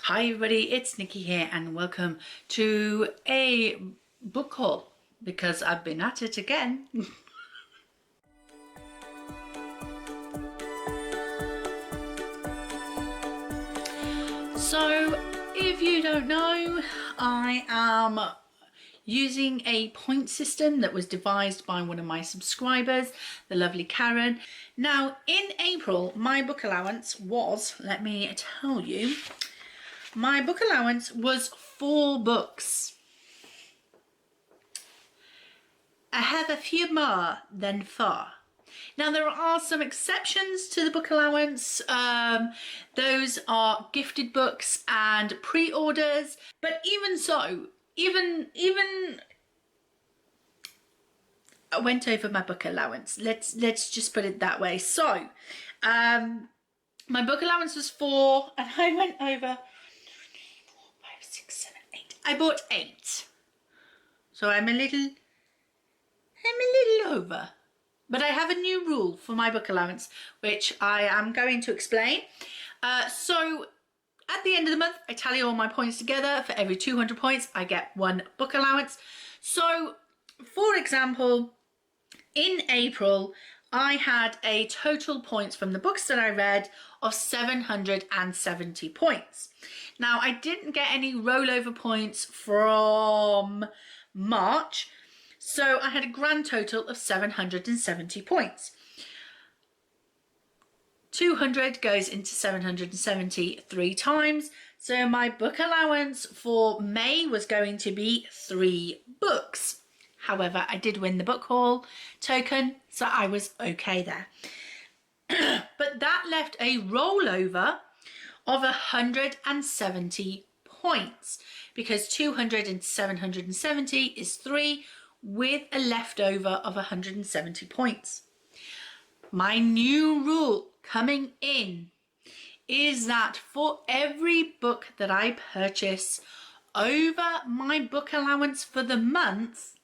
Hi everybody, it's Nikki here and welcome to a book haul because I've been at it again. So if you don't know, I am using a point system that was devised by one of my subscribers, the lovely Karen. Now in April, my book allowance was, let me tell you, my book allowance was 4 books. I have a few more than 4. Now there are some exceptions to the book allowance. Those are gifted books and pre-orders. But even so, even I went over my book allowance. Let's just put it that way. So my book allowance was 4 and I went over 5, 6, 7, 8. I bought 8. So I'm a little over. But I have a new rule for my book allowance, which I am going to explain. So at the end of the month, I tally all my points together. For every 200 points, I get 1 book allowance. So, for example, in April, I had a total points from the books that I read of 770 points. Now, I didn't get any rollover points from March, so I had a grand total of 770 points. 200 goes into 770 3 times. So my book allowance for May was going to be 3 books. However, I did win the book haul token, so I was okay there. But that left a rollover of 170 points because 200 and 770 is 3 with a leftover of 170 points. My new rule coming in is that for every book that I purchase over my book allowance for the month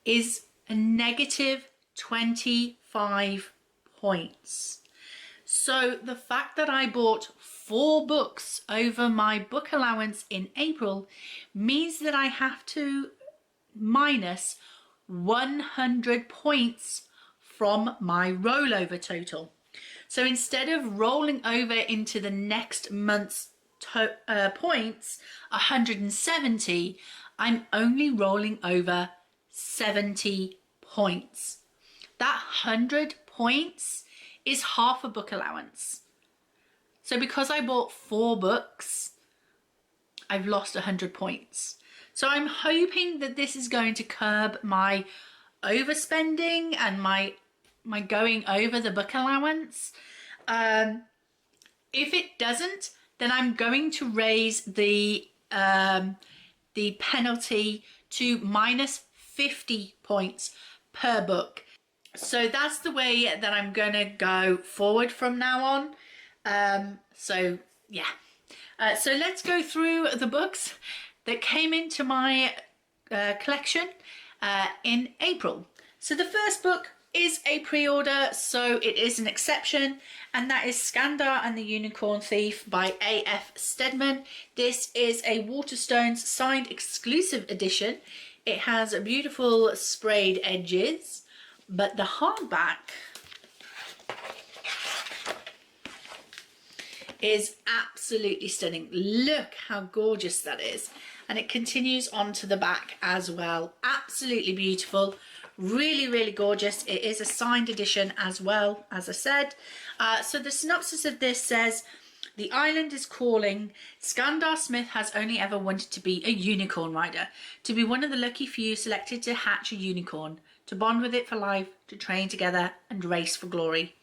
is a negative 25 points. So the fact that I bought 4 books over my book allowance in April means that I have to minus 100 points from my rollover total. So instead of rolling over into the next month's points, 170, I'm only rolling over 70 points. That 100 points is half a book allowance. So because I bought 4 books, I've lost 100 points. So I'm hoping that this is going to curb my overspending and my going over the book allowance. If it doesn't, then I'm going to raise the penalty to minus 50 points per book. So that's the way that I'm going to go forward from now on. So yeah. So let's go through the books that came into my collection in April. So the first book is a pre-order, so it is an exception, and that is Skandar and the Unicorn Thief by A.F. Steadman. This is a Waterstones signed exclusive edition. It has beautiful sprayed edges, but the hardback is absolutely stunning. Look how gorgeous that is. And it continues on to the back as well. Absolutely beautiful. Really, really gorgeous. It is a signed edition as well, as I said. So the synopsis of this says, the island is calling. Skandar Smith has only ever wanted to be a unicorn rider, to be one of the lucky few selected to hatch a unicorn, to bond with it for life, to train together and race for glory,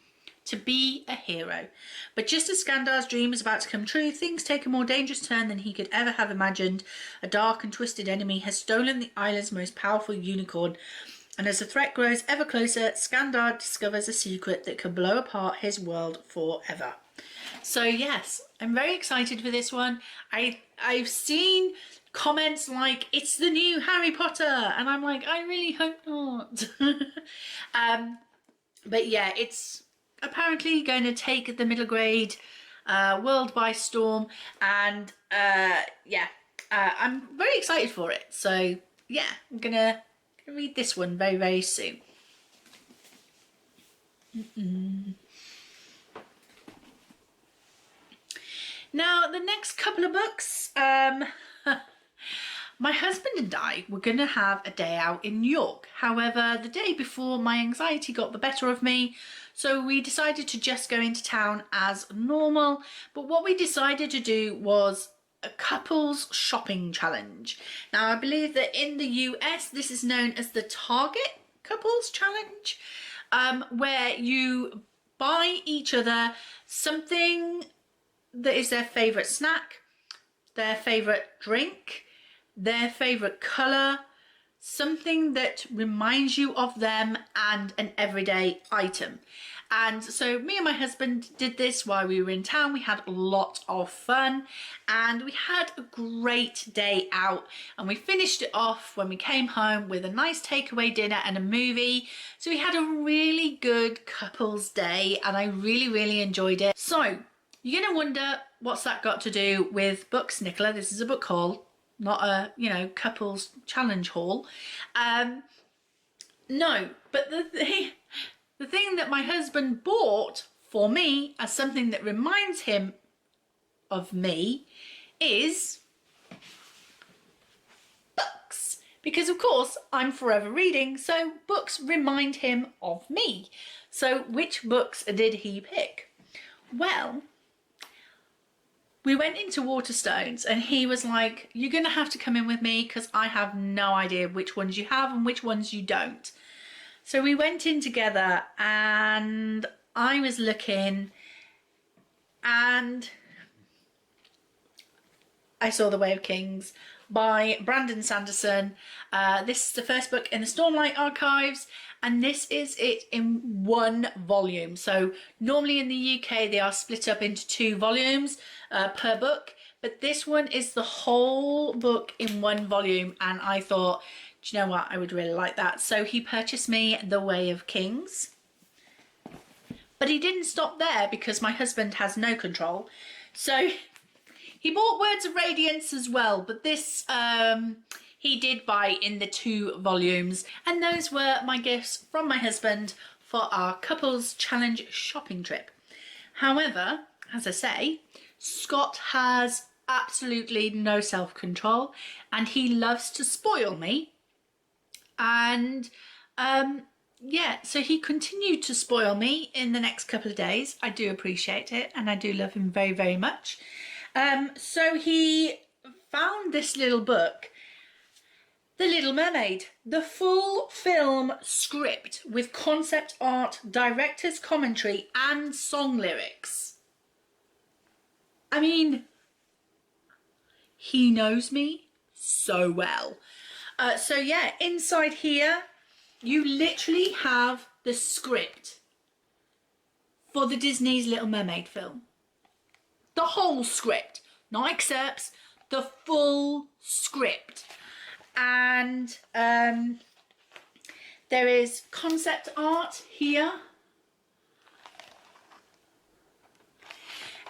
to be a hero. But just as Skandar's dream is about to come true, things take a more dangerous turn than he could ever have imagined. A dark and twisted enemy has stolen the island's most powerful unicorn, and as the threat grows ever closer, Skandar discovers a secret that could blow apart his world forever. So yes, I'm very excited for this one. I've seen comments like, it's the new Harry Potter, and I'm like, I really hope not. But yeah, it's apparently going to take the middle grade world by storm, and yeah, I'm very excited for it. So yeah, I'm gonna read this one very, very soon. Now, the next couple of books, my husband and I were going to have a day out in New York. However, the day before, my anxiety got the better of me, so we decided to just go into town as normal. But what we decided to do was a couples shopping challenge. Now, I believe that in the US, this is known as the Target Couples Challenge, where you buy each other something that is their favourite snack, their favourite drink, their favourite colour, something that reminds you of them, and an everyday item. And so me and my husband did this while we were in town. We had a lot of fun and we had a great day out, and we finished it off when we came home with a nice takeaway dinner and a movie. So we had a really good couples day and I really, really enjoyed it. So you're going to wonder, what's that got to do with books, Nicola? This is a book haul, not a, you know, couples challenge haul. No, but the thing that my husband bought for me as something that reminds him of me is books. Because of course I'm forever reading, so books remind him of me. So which books did he pick? Well, we went into Waterstones and he was like, you're going to have to come in with me because I have no idea which ones you have and which ones you don't. So we went in together and I was looking and I saw The Way of Kings by Brandon Sanderson. This is the first book in the Stormlight Archives, and this is it in one volume. So normally in the UK they are split up into 2 volumes per book, but this one is the whole book in one volume, and I thought, do you know what, I would really like that. So he purchased me The Way of Kings. But he didn't stop there because my husband has no control. So he bought Words of Radiance as well, but this he did buy in the 2 volumes. And those were my gifts from my husband for our couples challenge shopping trip. However, as I say, Scott has absolutely no self-control and he loves to spoil me. And yeah, so he continued to spoil me in the next couple of days. I do appreciate it and I do love him very, very much. So he found this little book, The Little Mermaid, the full film script with concept art, director's commentary and song lyrics. I mean, he knows me so well. So yeah, inside here, you literally have the script for the Disney's Little Mermaid film. The whole script, not excerpts, the full script. And there is concept art here.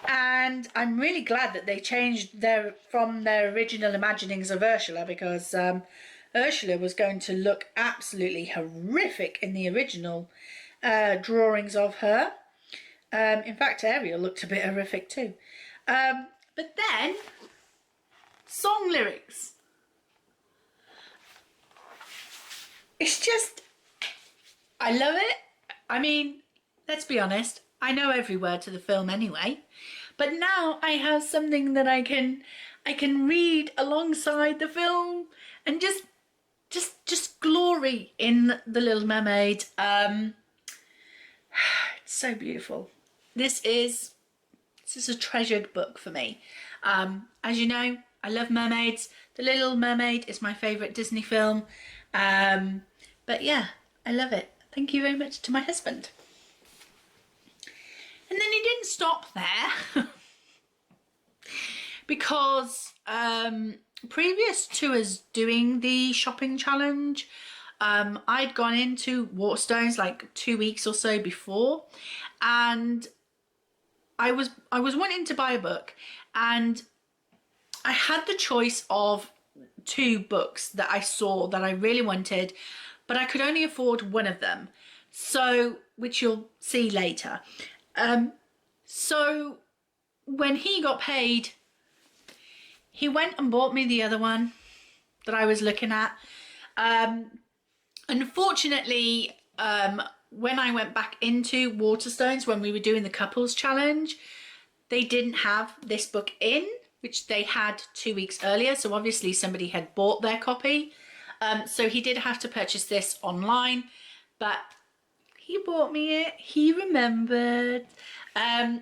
And I'm really glad that they changed from their original imaginings of Ursula, because Ursula was going to look absolutely horrific in the original drawings of her. In fact, Ariel looked a bit horrific too. But then, song lyrics. It's just, I love it. I mean, let's be honest, I know every word to the film anyway, but now I have something that I can read alongside the film and just glory in The Little Mermaid. It's so beautiful. This is a treasured book for me. As you know, I love mermaids. The Little Mermaid is my favourite Disney film. But yeah, I love it. Thank you very much to my husband. And then he didn't stop there because previous to us doing the shopping challenge, I'd gone into Waterstones like 2 weeks or so before, and I was wanting to buy a book, and I had the choice of two books that I saw that I really wanted, but I could only afford one of them. So, which you'll see later. So when he got paid, he went and bought me the other one that I was looking at. Unfortunately, when I went back into Waterstones, when we were doing the couples challenge, they didn't have this book in, which they had 2 weeks earlier. So obviously somebody had bought their copy. So he did have to purchase this online, but he bought me it. He remembered.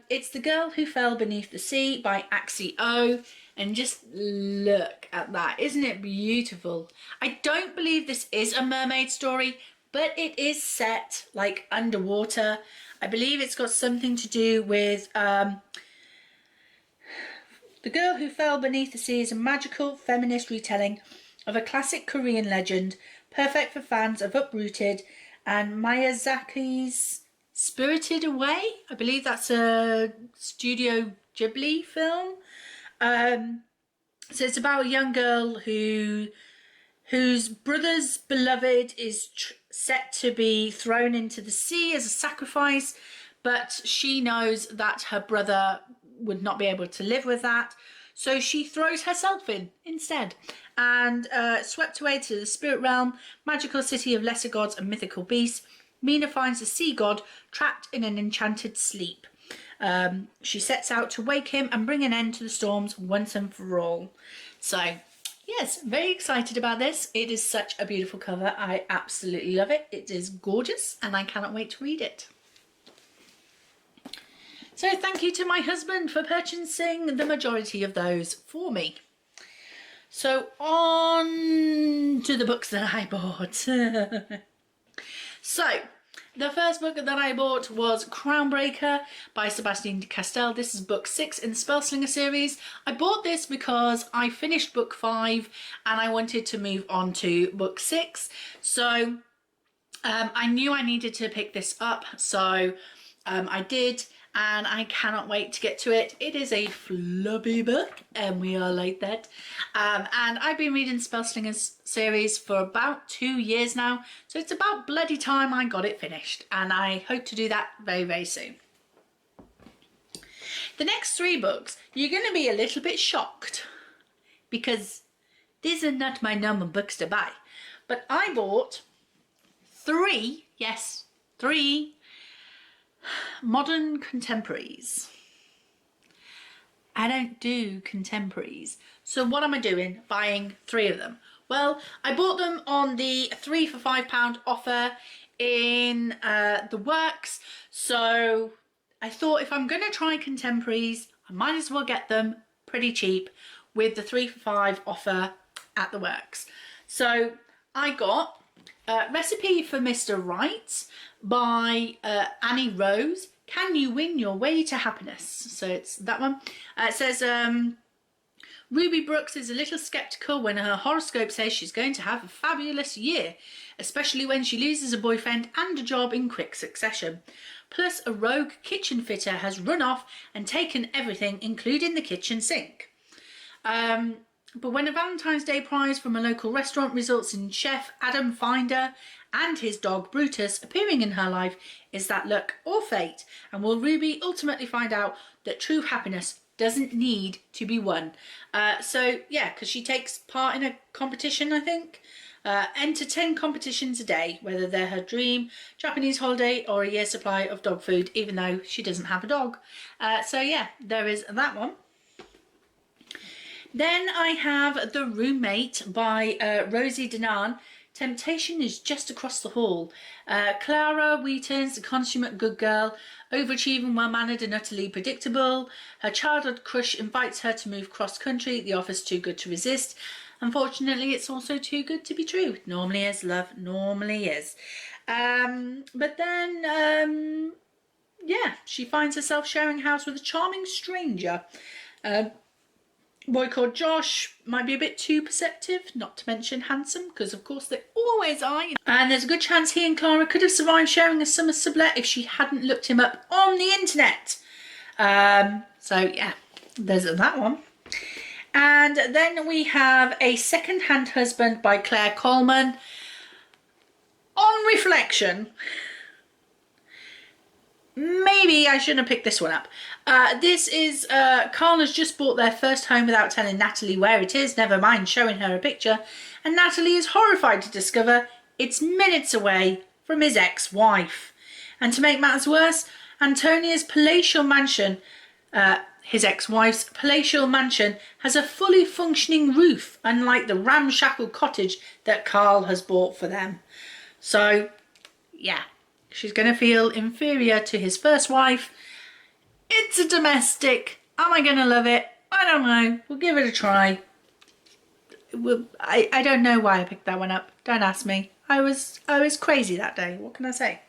It's The Girl Who Fell Beneath the Sea by Axie O. And just look at that. Isn't it beautiful? I don't believe this is a mermaid story, but it is set like underwater. I believe it's got something to do with The Girl Who Fell Beneath the Sea is a magical feminist retelling of a classic Korean legend, perfect for fans of Uprooted and Miyazaki's Spirited Away. I believe that's a Studio Ghibli film. So it's about a young girl whose brother's beloved is set to be thrown into the sea as a sacrifice, but she knows that her brother would not be able to live with that, so she throws herself in instead, and swept away to the spirit realm, magical city of lesser gods and mythical beasts, Mina finds the sea god trapped in an enchanted sleep. She sets out to wake him and bring an end to the storms once and for all. So yes, very excited about this. It is such a beautiful cover. I absolutely love it. It is gorgeous and I cannot wait to read it. So thank you to my husband for purchasing the majority of those for me. So on to the books that I bought. So the first book that I bought was Crownbreaker by Sebastian de Castell. This is book 6 in the Spellslinger series. I bought this because I finished book 5 and I wanted to move on to book 6. So I knew I needed to pick this up. So I did, and I cannot wait to get to it. It is a floppy book, and we are like that. And I've been reading Spellslingers series for about 2 years now, so it's about bloody time I got it finished, and I hope to do that very, very soon. The next 3 books, you're going to be a little bit shocked, because these are not my normal books to buy. But I bought 3, yes, 3 modern contemporaries. I don't do contemporaries. So what am I doing? Buying 3 of them. Well, I bought them on the 3 for £5 offer in the works. So I thought if I'm going to try contemporaries, I might as well get them pretty cheap with the 3 for £5 offer at the works. So I got Recipe for Mr. Right by Annie Rose. Can you win your way to happiness? So it's that one. It says Ruby Brooks is a little skeptical when her horoscope says she's going to have a fabulous year, especially when she loses a boyfriend and a job in quick succession. Plus a rogue kitchen fitter has run off and taken everything, including the kitchen sink. But when a Valentine's Day prize from a local restaurant results in chef Adam Finder and his dog Brutus appearing in her life, is that luck or fate? And will Ruby ultimately find out that true happiness doesn't need to be won? So yeah, because she takes part in a competition, I think. Enter 10 competitions a day, whether they're her dream Japanese holiday or a year's supply of dog food, even though she doesn't have a dog. So yeah, there is that one. Then I have The Roommate by Rosie Denan. Temptation is just across the hall. Clara Wheaton's a consummate good girl, overachieving, well-mannered and utterly predictable. Her childhood crush invites her to move cross-country. The offer's too good to resist. Unfortunately, it's also too good to be true. Normally is, love. Normally is. But then, yeah, she finds herself sharing house with a charming stranger. Boy called Josh might be a bit too perceptive, not to mention handsome, because of course they always are. And there's a good chance he and Clara could have survived sharing a summer sublet if she hadn't looked him up on the internet. So yeah, there's that one. And then we have A Secondhand Husband by Claire Coleman. On reflection, maybe I shouldn't have picked this one up. This is, Carl has just bought their first home without telling Natalie where it is, never mind showing her a picture, and Natalie is horrified to discover it's minutes away from his ex-wife. And to make matters worse, Antonia's palatial mansion, his ex-wife's palatial mansion, has a fully functioning roof, unlike the ramshackle cottage that Carl has bought for them. So, yeah, she's going to feel inferior to his first wife. It's a domestic. Am I going to love it? I don't know. We'll give it a try. I don't know why I picked that one up. Don't ask me. I was crazy that day. What can I say?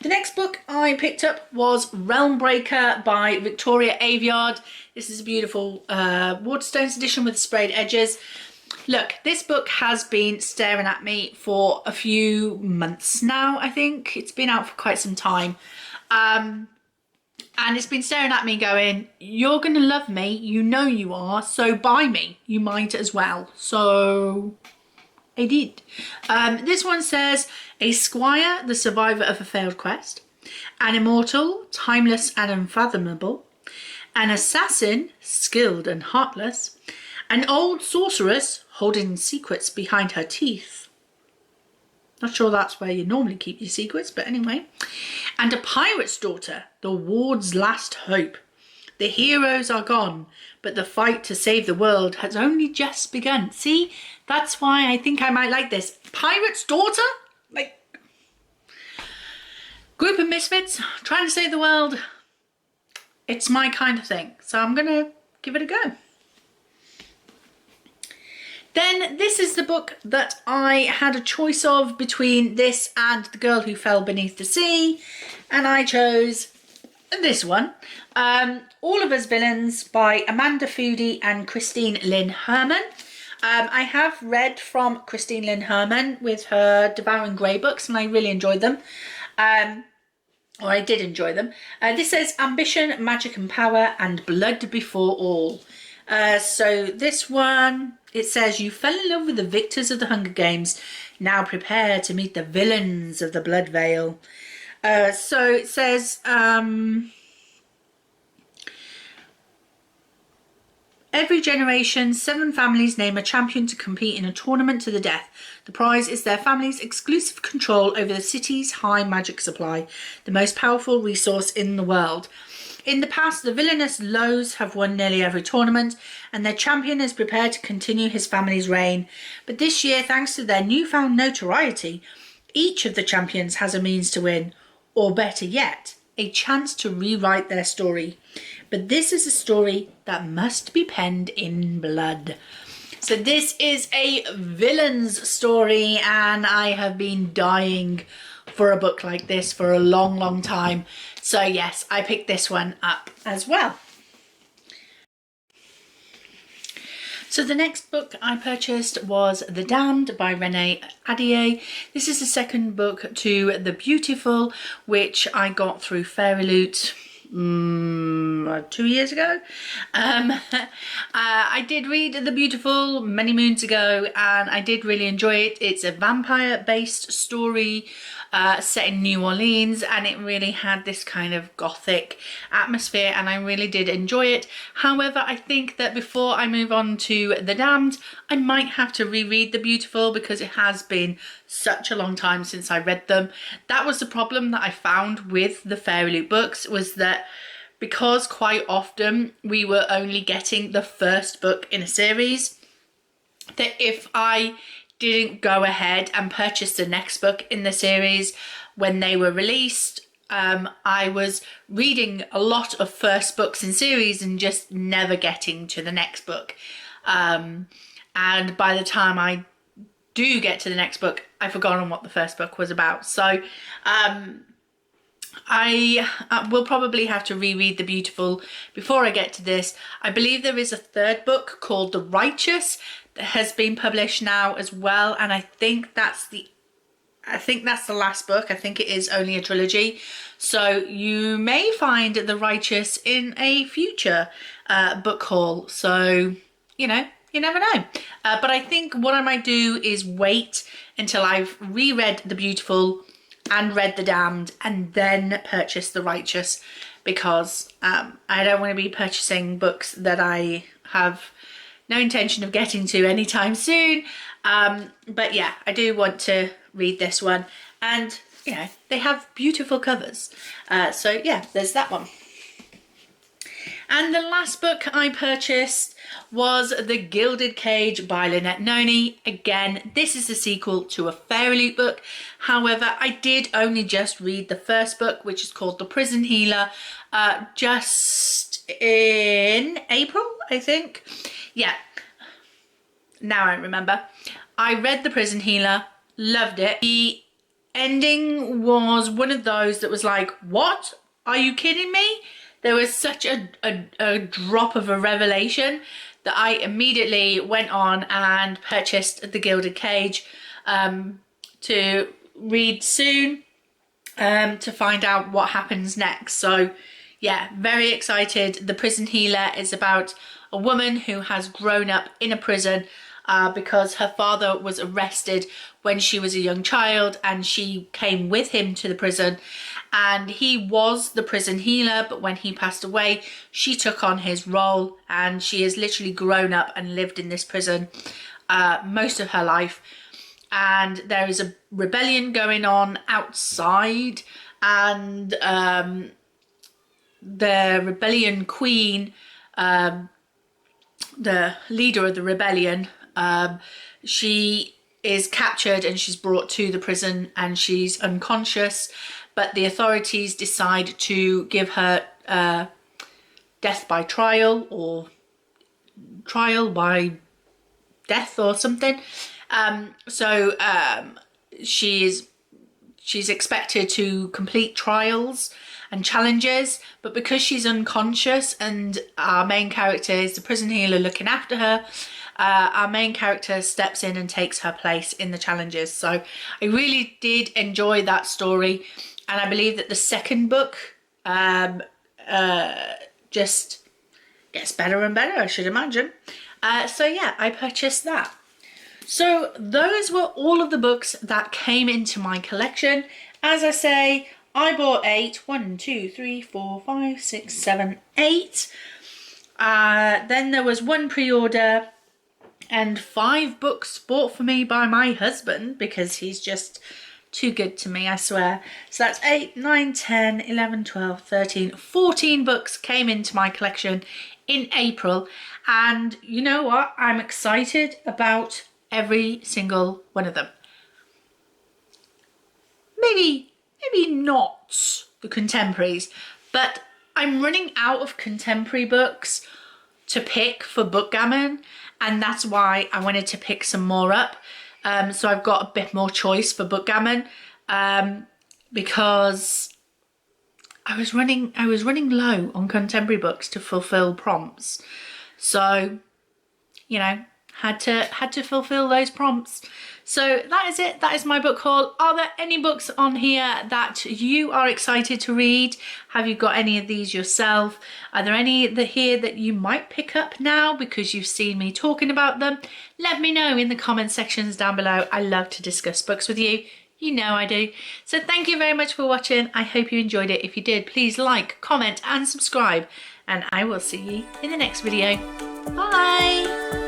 The next book I picked up was Realmbreaker by Victoria Aveyard. This is a beautiful Waterstones edition with sprayed edges. Look, this book has been staring at me for a few months now, I think. It's been out for quite some time. And it's been staring at me going, you're going to love me, you know you are, so buy me. You might as well. So I did. This one says, a squire, the survivor of a failed quest, an immortal, timeless and unfathomable, an assassin, skilled and heartless, an old sorceress holding secrets behind her teeth. Not sure that's where you normally keep your secrets, but anyway. And a pirate's daughter, the ward's last hope. The heroes are gone, but the fight to save the world has only just begun. See, that's why I think I might like this. Pirate's daughter? Like, group of misfits trying to save the world. It's my kind of thing. So I'm going to give it a go. Then this is the book that I had a choice of between this and The Girl Who Fell Beneath the Sea, and I chose this one. All of Us Villains by Amanda Foody and Christine Lynn Herman. I have read from Christine Lynn Herman with her Devouring Grey books, and I really enjoyed them. Or I did enjoy them. This says Ambition, Magic and Power and Blood Before All. So this one, it says, you fell in love with the victors of the Hunger Games. Now prepare to meet the villains of the Blood Veil. So it says, every generation, 7 families name a champion to compete in a tournament to the death. The prize is their family's exclusive control over the city's high magic supply, the most powerful resource in the world. In the past, the villainous Lows have won nearly every tournament, and their champion is prepared to continue his family's reign. But this year, thanks to their newfound notoriety, each of the champions has a means to win, or better yet, a chance to rewrite their story. But this is a story that must be penned in blood. So this is a villain's story, and I have been dying for a book like this for a long, long time. So yes, I picked this one up as well. So the next book I purchased was The Damned by Renee Adier. This is the second book to The Beautiful, which I got through Fairy Loot 2 years ago. I did read The Beautiful many moons ago, and I did really enjoy it. It's a vampire based story set in New Orleans, and it really had this kind of gothic atmosphere, and I really did enjoy it. However, I think that before I move on to The Damned, I might have to reread The Beautiful because it has been such a long time since I read them. That was the problem that I found with the Fairy Loot books, was that because quite often we were only getting the first book in a series, that if I didn't go ahead and purchase the next book in the series when they were released, I was reading a lot of first books in series and just never getting to the next book. And by the time I do get to the next book, I've forgotten what the first book was about. So I will probably have to reread The Beautiful before I get to this. I believe there is a third book called The Righteous that has been published now as well, and I think that's the I think that's the last book. I think it is only a trilogy. So you may find The Righteous in a future book haul. So, you know, you never know. But I think what I might do is wait until I've reread The Beautiful and read The Damned and then purchase The Righteous, because I don't want to be purchasing books that I have no intention of getting to anytime soon. But yeah, I do want to read this one, and you know, they have beautiful covers. So yeah, there's that one. And the last book I purchased was The Gilded Cage by Lynette Noni. Again, this is a sequel to a fairy book. However, I did only just read the first book, which is called The Prison Healer, just in April, I think. Yeah, now I remember. I read The Prison Healer, loved it. The ending was one of those that was like, what? Are you kidding me? There was such a drop of a revelation that I immediately went on and purchased The Gilded Cage to read soon, to find out what happens next. So yeah, very excited. The Prison Healer is about a woman who has grown up in a prison because her father was arrested when she was a young child, and she came with him to the prison, and he was the prison healer, but when he passed away she took on his role, and she has literally grown up and lived in this prison most of her life. And there is a rebellion going on outside, and the rebellion queen, the leader of the rebellion, she is captured and she's brought to the prison, and she's unconscious, but the authorities decide to give her death by trial, or trial by death or something. She's expected to complete trials and challenges, but because she's unconscious and our main character is the prison healer looking after her, our main character steps in and takes her place in the challenges. So I really did enjoy that story, and I believe that the second book just gets better and better, I should imagine. So yeah, I purchased that. So those were all of the books that came into my collection. As I say, I bought 8. 1, 2, 3, 4, 5, 6, 7, 8. Then there was one pre-order and 5 books bought for me by my husband, because he's just too good to me, I swear. So that's 8, 9, 10, 11, 12, 13, 14 books came into my collection in April. And you know what? I'm excited about every single one of them. Maybe not the contemporaries, but I'm running out of contemporary books to pick for Bookgammon, and that's why I wanted to pick some more up. So I've got a bit more choice for Bookgammon, because I was running low on contemporary books to fulfill prompts. So, you know, had to fulfill those prompts. So that is it. That is my book haul. Are there any books on here that you are excited to read? Have you got any of these yourself? Are there any here that you might pick up now because you've seen me talking about them? Let me know in the comment sections down below. I love to discuss books with you. You know I do. So thank you very much for watching. I hope you enjoyed it. If you did, please like, comment and subscribe. And I will see you in the next video. Bye!